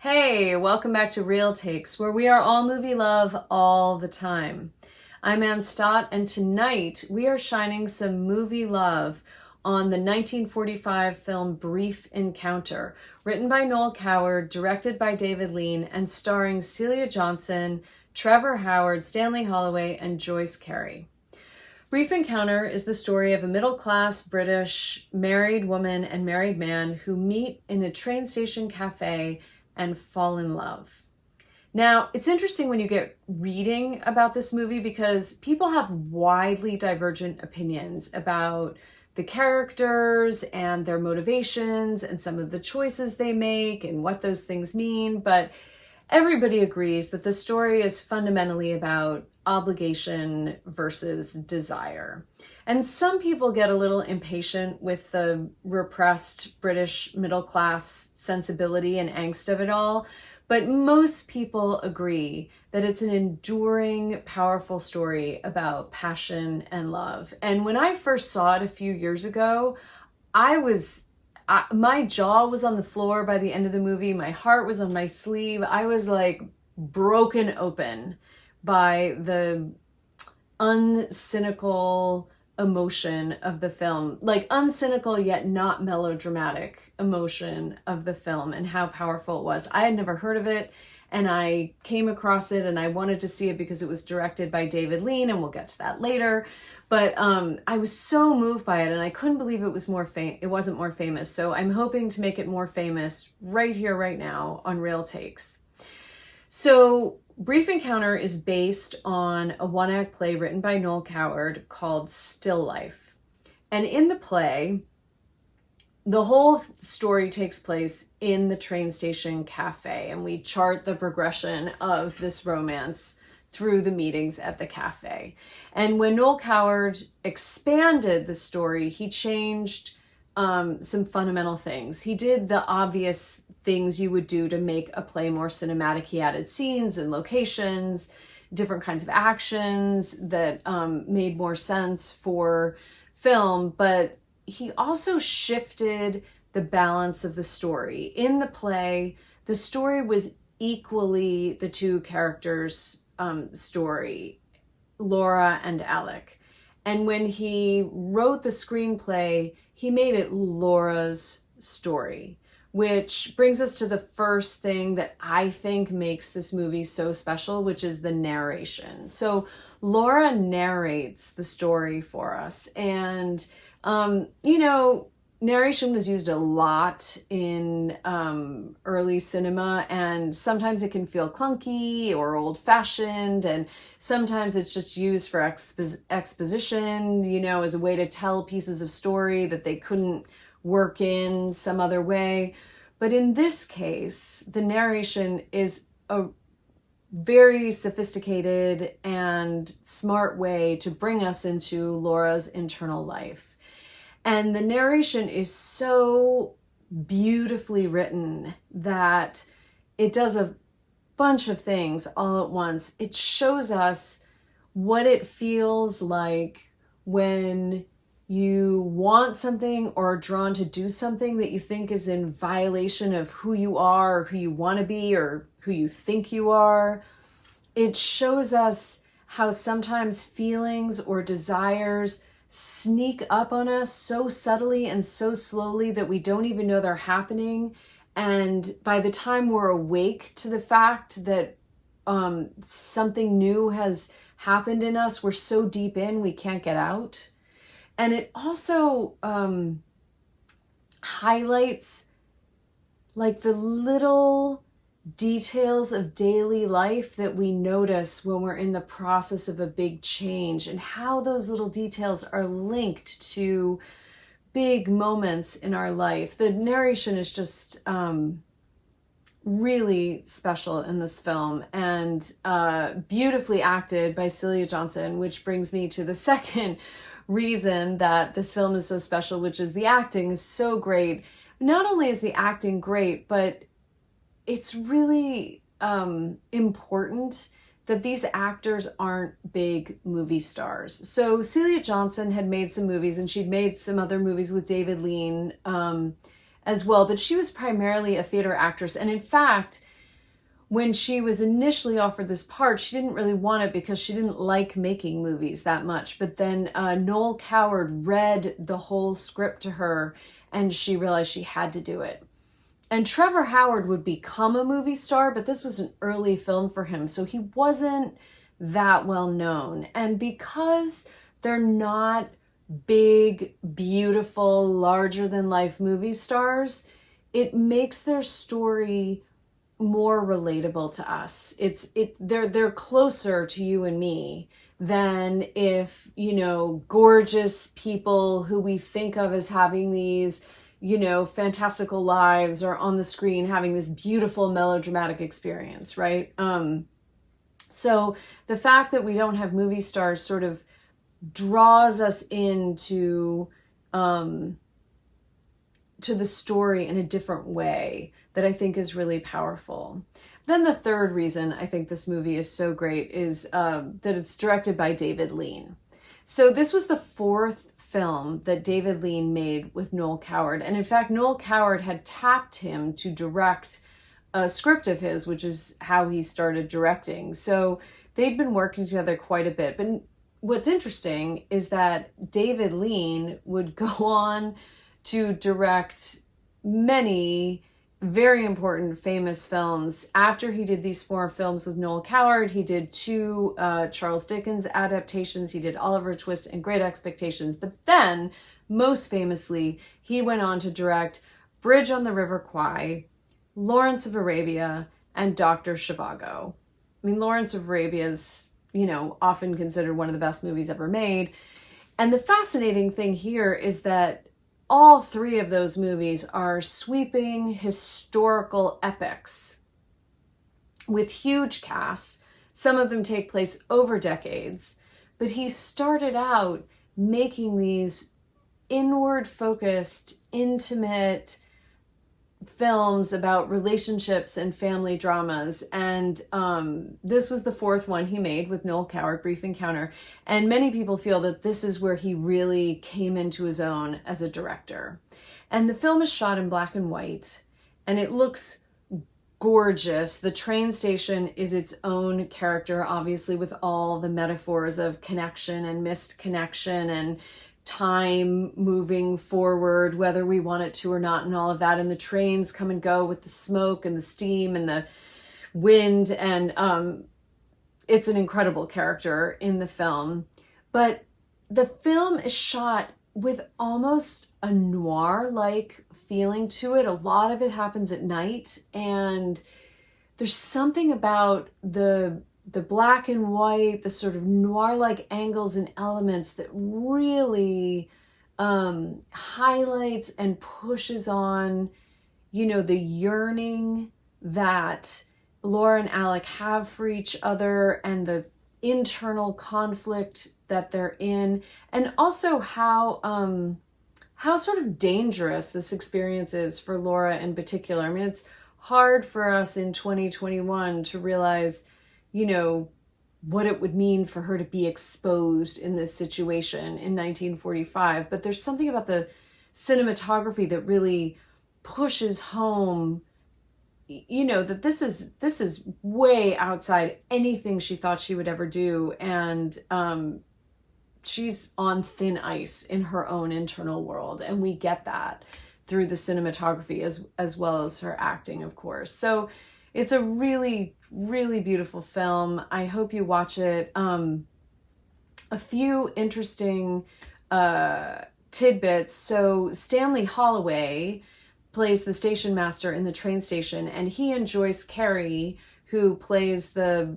Hey, welcome back to Real Takes, where we are all movie love all the time. I'm Ann Stott, and tonight we are shining some movie love on the 1945 film Brief Encounter, written by Noel Coward, directed by David Lean, and starring Celia Johnson, Trevor Howard, Stanley Holloway, and Joyce Carey. Brief Encounter is the story of a middle-class British married woman and married man who meet in a train station cafe and fall in love. Now, it's interesting when you get reading about this movie because people have widely divergent opinions about the characters and their motivations and some of the choices they make and what those things mean, but everybody agrees that the story is fundamentally about obligation versus desire. And some people get a little impatient with the repressed British middle class sensibility and angst of it all, but most people agree that it's an enduring, powerful story about passion and love. And when I first saw it a few years ago, my jaw was on the floor by the end of the movie. My heart was on my sleeve. I was like broken open by the uncynical emotion of the film, like uncynical yet not melodramatic emotion of the film and how powerful it was. I had never heard of it, and I came across it and I wanted to see it because it was directed by David Lean, and we'll get to that later. But I was so moved by it, and I couldn't believe it wasn't more famous. So I'm hoping to make it more famous right here, right now on Real Takes. So Brief Encounter is based on a one-act play written by Noel Coward called Still Life. And in the play, the whole story takes place in the train station cafe, and we chart the progression of this romance through the meetings at the cafe. And when Noel Coward expanded the story, he changed some fundamental things. He did the obvious things you would do to make a play more cinematic. He added scenes and locations, different kinds of actions that made more sense for film, but he also shifted the balance of the story. In the play, the story was equally the two characters' story, Laura and Alec. And when he wrote the screenplay, he made it Laura's story, which brings us to the first thing that I think makes this movie so special, which is the narration. So Laura narrates the story for us. And, narration was used a lot in early cinema, and sometimes it can feel clunky or old-fashioned, and sometimes it's just used for exposition, as a way to tell pieces of story that they couldn't work in some other way. But in this case, the narration is a very sophisticated and smart way to bring us into Laura's internal life. And the narration is so beautifully written that it does a bunch of things all at once. It shows us what it feels like when you want something or are drawn to do something that you think is in violation of who you are or who you want to be or who you think you are. It shows us how sometimes feelings or desires sneak up on us so subtly and so slowly that we don't even know they're happening. And by the time we're awake to the fact that something new has happened in us, we're so deep in, we can't get out. And it also highlights like the little details of daily life that we notice when we're in the process of a big change, and how those little details are linked to big moments in our life. The narration is just really special in this film, and beautifully acted by Celia Johnson, which brings me to the second reason that this film is so special, which is the acting is so great. Not only is the acting great, but it's really important that these actors aren't big movie stars. So Celia Johnson had made some movies, and she'd made some other movies with David Lean as well, but she was primarily a theater actress. And in fact, when she was initially offered this part, she didn't really want it because she didn't like making movies that much. But then Noel Coward read the whole script to her and she realized she had to do it. And Trevor Howard would become a movie star, but this was an early film for him, so he wasn't that well known. And because they're not big, beautiful, larger-than-life movie stars, it makes their story more relatable to us. They're closer to you and me than if, you know, gorgeous people who we think of as having these, you know, fantastical lives are on the screen having this beautiful melodramatic experience, right? So the fact that we don't have movie stars sort of draws us into to the story in a different way that I think is really powerful. Then the third reason I think this movie is so great is that it's directed by David Lean. So this was the fourth film that David Lean made with Noel Coward. And in fact, Noel Coward had tapped him to direct a script of his, which is how he started directing. So they'd been working together quite a bit. But what's interesting is that David Lean would go on to direct many very important, famous films. After he did these four films with Noel Coward, he did two Charles Dickens adaptations. He did Oliver Twist and Great Expectations. But then, most famously, he went on to direct Bridge on the River Kwai, Lawrence of Arabia, and Dr. Zhivago. I mean, Lawrence of Arabia is, you know, often considered one of the best movies ever made. And the fascinating thing here is that all three of those movies are sweeping historical epics with huge casts. Some of them take place over decades, but he started out making these inward-focused, intimate films about relationships and family dramas. And this was the fourth one he made with Noel Coward, Brief Encounter. And many people feel that this is where he really came into his own as a director. And the film is shot in black and white, and it looks gorgeous. The train station is its own character, obviously, with all the metaphors of connection and missed connection and time moving forward, whether we want it to or not, and all of that. And the trains come and go with the smoke and the steam and the wind. And it's an incredible character in the film. But the film is shot with almost a noir-like feeling to it. A lot of it happens at night. And there's something about the black and white, the sort of noir-like angles and elements that really highlights and pushes on, you know, the yearning that Laura and Alec have for each other and the internal conflict that they're in, and also how sort of dangerous this experience is for Laura in particular. I mean, it's hard for us in 2021 to realize, you know, what it would mean for her to be exposed in this situation in 1945. But there's something about the cinematography that really pushes home, you know, that this is way outside anything she thought she would ever do. And she's on thin ice in her own internal world. And we get that through the cinematography as well as her acting, of course. So it's a really, really beautiful film. I hope you watch it. A few interesting tidbits. So Stanley Holloway plays the station master in the train station, and he and Joyce Carey, who plays the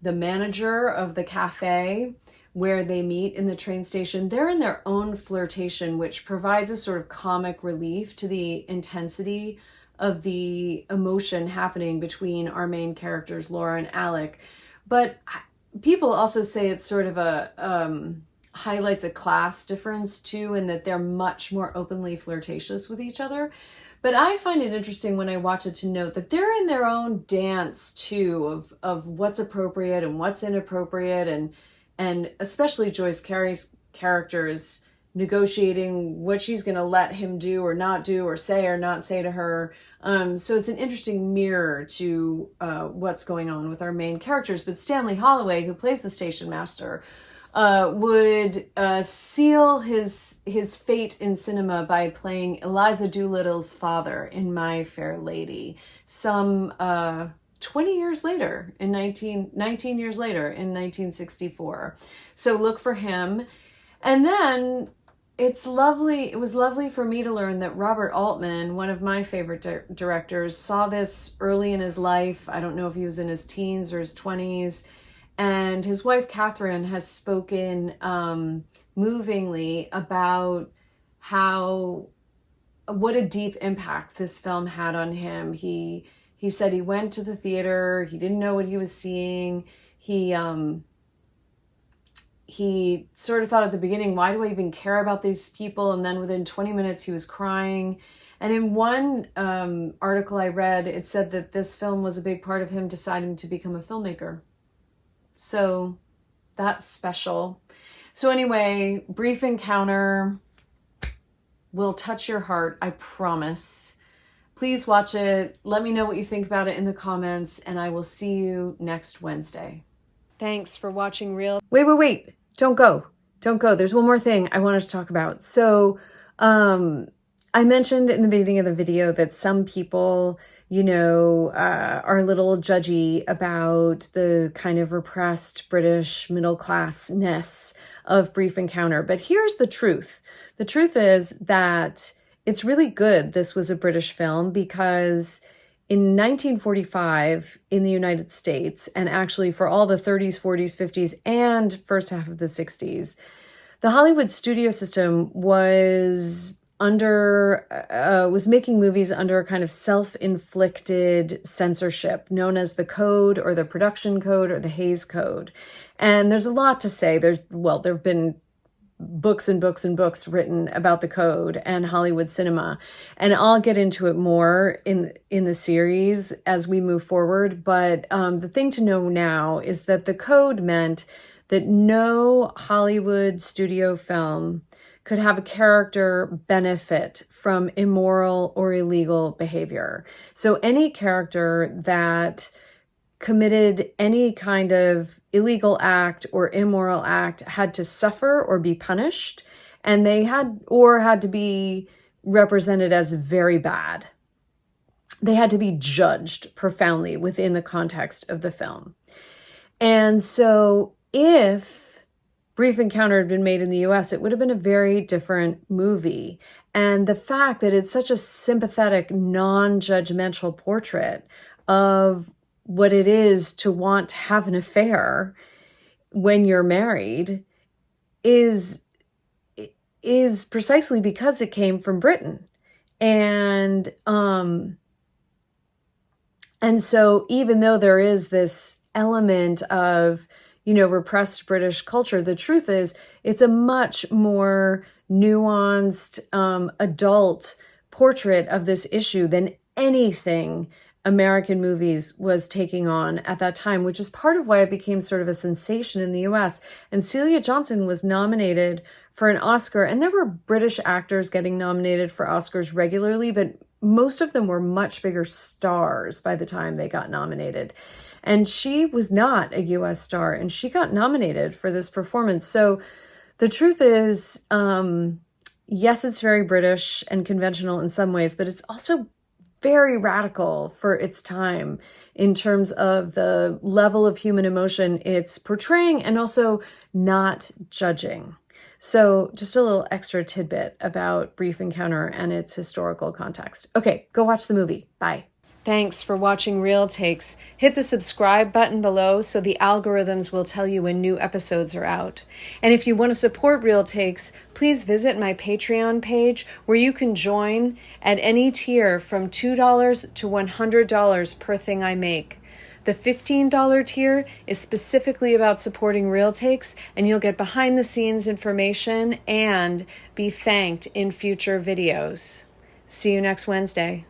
manager of the cafe where they meet in the train station, they're in their own flirtation, which provides a sort of comic relief to the intensity of the emotion happening between our main characters, Laura and Alec. But people also say it's sort of a highlights a class difference too, in that they're much more openly flirtatious with each other. But I find it interesting when I watch it to note that they're in their own dance too of what's appropriate and what's inappropriate, and especially Joyce Carey's character is negotiating what she's going to let him do or not do or say or not say to her. So it's an interesting mirror to what's going on with our main characters. But Stanley Holloway, who plays the station master, would seal his fate in cinema by playing Eliza Doolittle's father in My Fair Lady some 19 years later, in 1964. So look for him. And then it was lovely for me to learn that Robert Altman, one of my favorite directors, saw this early in his life. I don't know if he was in his teens or his 20s. And his wife, Catherine, has spoken movingly about what a deep impact this film had on him. He said he went to the theater. He didn't know what he was seeing. He sort of thought at the beginning, why do I even care about these people? And then within 20 minutes, he was crying. And in one article I read, it said that this film was a big part of him deciding to become a filmmaker. So that's special. So anyway, Brief Encounter will touch your heart, I promise. Please watch it. Let me know what you think about it in the comments, and I will see you next Wednesday. Thanks for watching Real. Wait. Don't go. There's one more thing I wanted to talk about. So I mentioned in the beginning of the video that some people, are a little judgy about the kind of repressed British middle classness of Brief Encounter. But here's the truth. The truth is that it's really good this was a British film, because in 1945 in the United States, and actually for all the 30s, 40s, 50s, and first half of the 60s, the Hollywood studio system was making movies under a kind of self-inflicted censorship known as the Code, or the Production Code, or the Hays Code. And there's a lot to say. There have been books and books and books written about the Code and Hollywood cinema. And I'll get into it more in the series as we move forward. But the thing to know now is that the Code meant that no Hollywood studio film could have a character benefit from immoral or illegal behavior. So any character that committed any kind of illegal act or immoral act had to suffer or be punished, and they had to be represented as very bad. They had to be judged profoundly within the context of the film. And so if Brief Encounter had been made in the US, it would have been a very different movie. And the fact that it's such a sympathetic, non-judgmental portrait of what it is to want to have an affair when you're married is precisely because it came from Britain. And so even though there is this element of repressed British culture, the truth is it's a much more nuanced, adult portrait of this issue than anything American movies was taking on at that time, which is part of why it became sort of a sensation in the US. And Celia Johnson was nominated for an Oscar, and there were British actors getting nominated for Oscars regularly, but most of them were much bigger stars by the time they got nominated. And she was not a US star, and she got nominated for this performance. So the truth is, yes, it's very British and conventional in some ways, but it's also very radical for its time in terms of the level of human emotion it's portraying and also not judging. So just a little extra tidbit about Brief Encounter and its historical context. Okay, go watch the movie. Bye. Thanks for watching Real Takes. Hit the subscribe button below so the algorithms will tell you when new episodes are out. And if you want to support Real Takes, please visit my Patreon page where you can join at any tier from $2 to $100 per thing I make. The $15 tier is specifically about supporting Real Takes, and you'll get behind the scenes information and be thanked in future videos. See you next Wednesday.